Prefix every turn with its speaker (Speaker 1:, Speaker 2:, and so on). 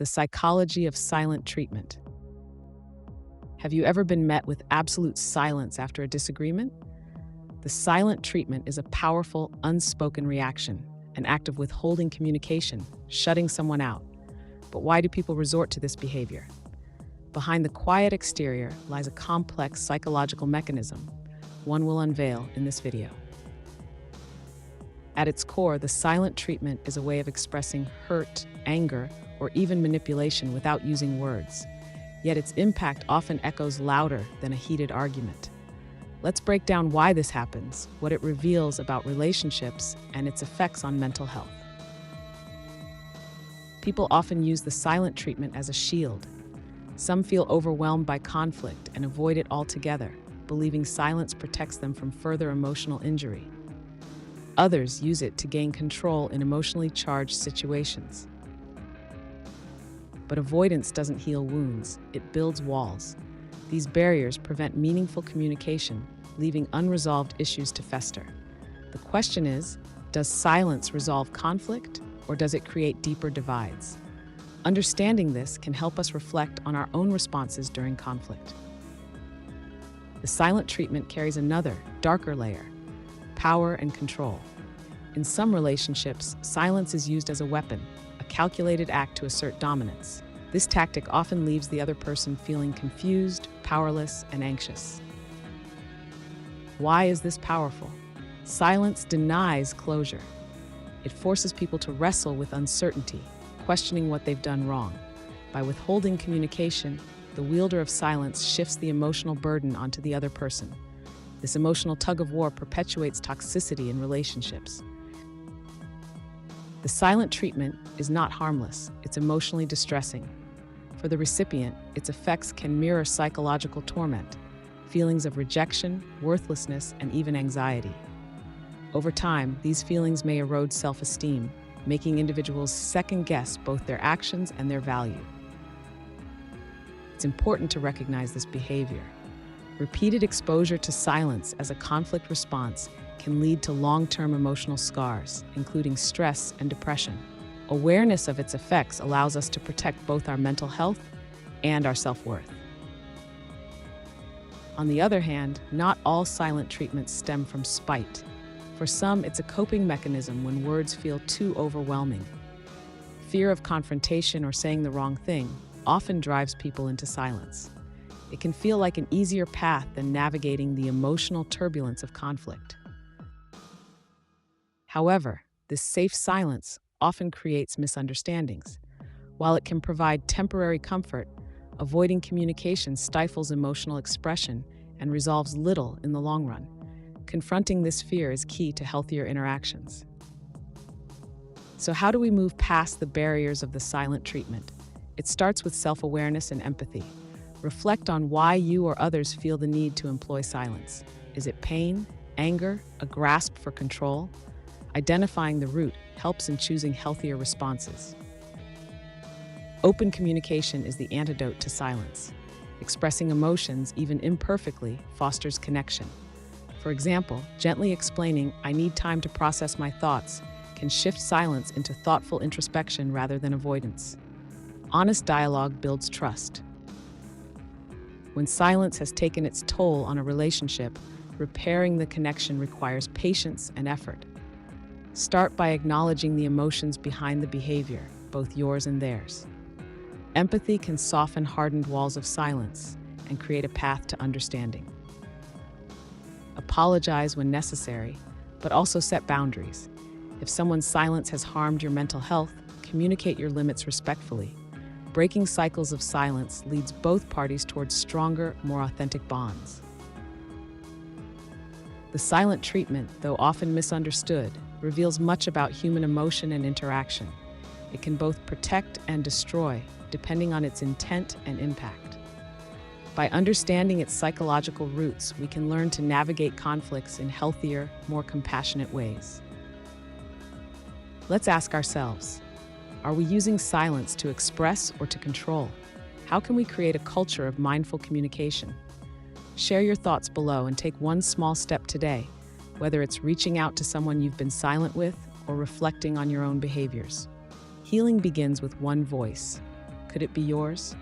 Speaker 1: the psychology of silent treatment. Have you ever been met with absolute silence after a disagreement? The silent treatment is a powerful, unspoken reaction, an act of withholding communication, shutting someone out. But why do people resort to this behavior? Behind the quiet exterior lies a complex psychological mechanism, one we'll unveil in this video. At its core, the silent treatment is a way of expressing hurt, anger, or even manipulation without using words. Yet its impact often echoes louder than a heated argument. Let's break down why this happens, what it reveals about relationships, and its effects on mental health. People often use the silent treatment as a shield. Some feel overwhelmed by conflict and avoid it altogether, believing silence protects them from further emotional injury. Others use it to gain control in emotionally charged situations. But avoidance doesn't heal wounds, it builds walls. These barriers prevent meaningful communication, leaving unresolved issues to fester. The question is, does silence resolve conflict, or does it create deeper divides? Understanding this can help us reflect on our own responses during conflict. The silent treatment carries another, darker layer: power and control. In some relationships, silence is used as a weapon, a calculated act to assert dominance. This tactic often leaves the other person feeling confused, powerless, and anxious. Why is this powerful? Silence denies closure. It forces people to wrestle with uncertainty, questioning what they've done wrong. By withholding communication, the wielder of silence shifts the emotional burden onto the other person. This emotional tug-of-war perpetuates toxicity in relationships. The silent treatment is not harmless, it's emotionally distressing. For the recipient, its effects can mirror psychological torment, feelings of rejection, worthlessness, and even anxiety. Over time, these feelings may erode self-esteem, making individuals second-guess both their actions and their value. It's important to recognize this behavior. Repeated exposure to silence as a conflict response can lead to long-term emotional scars, including stress and depression. Awareness of its effects allows us to protect both our mental health and our self-worth. On the other hand, not all silent treatments stem from spite. For some, it's a coping mechanism when words feel too overwhelming. Fear of confrontation or saying the wrong thing often drives people into silence. It can feel like an easier path than navigating the emotional turbulence of conflict. However, this safe silence often creates misunderstandings. While it can provide temporary comfort, avoiding communication stifles emotional expression and resolves little in the long run. Confronting this fear is key to healthier interactions. So how do we move past the barriers of the silent treatment? It starts with self-awareness and empathy. Reflect on why you or others feel the need to employ silence. Is it pain, anger, a grasp for control? Identifying the root helps in choosing healthier responses. Open communication is the antidote to silence. Expressing emotions, even imperfectly, fosters connection. For example, gently explaining, "I need time to process my thoughts," can shift silence into thoughtful introspection rather than avoidance. Honest dialogue builds trust. When silence has taken its toll on a relationship, repairing the connection requires patience and effort. Start by acknowledging the emotions behind the behavior, both yours and theirs. Empathy can soften hardened walls of silence and create a path to understanding. Apologize when necessary, but also set boundaries. If someone's silence has harmed your mental health, communicate your limits respectfully. Breaking cycles of silence leads both parties towards stronger, more authentic bonds. The silent treatment, though often misunderstood, reveals much about human emotion and interaction. It can both protect and destroy, depending on its intent and impact. By understanding its psychological roots, we can learn to navigate conflicts in healthier, more compassionate ways. Let's ask ourselves, are we using silence to express or to control? How can we create a culture of mindful communication? Share your thoughts below and take one small step today, whether it's reaching out to someone you've been silent with or reflecting on your own behaviors. Healing begins with one voice. Could it be yours?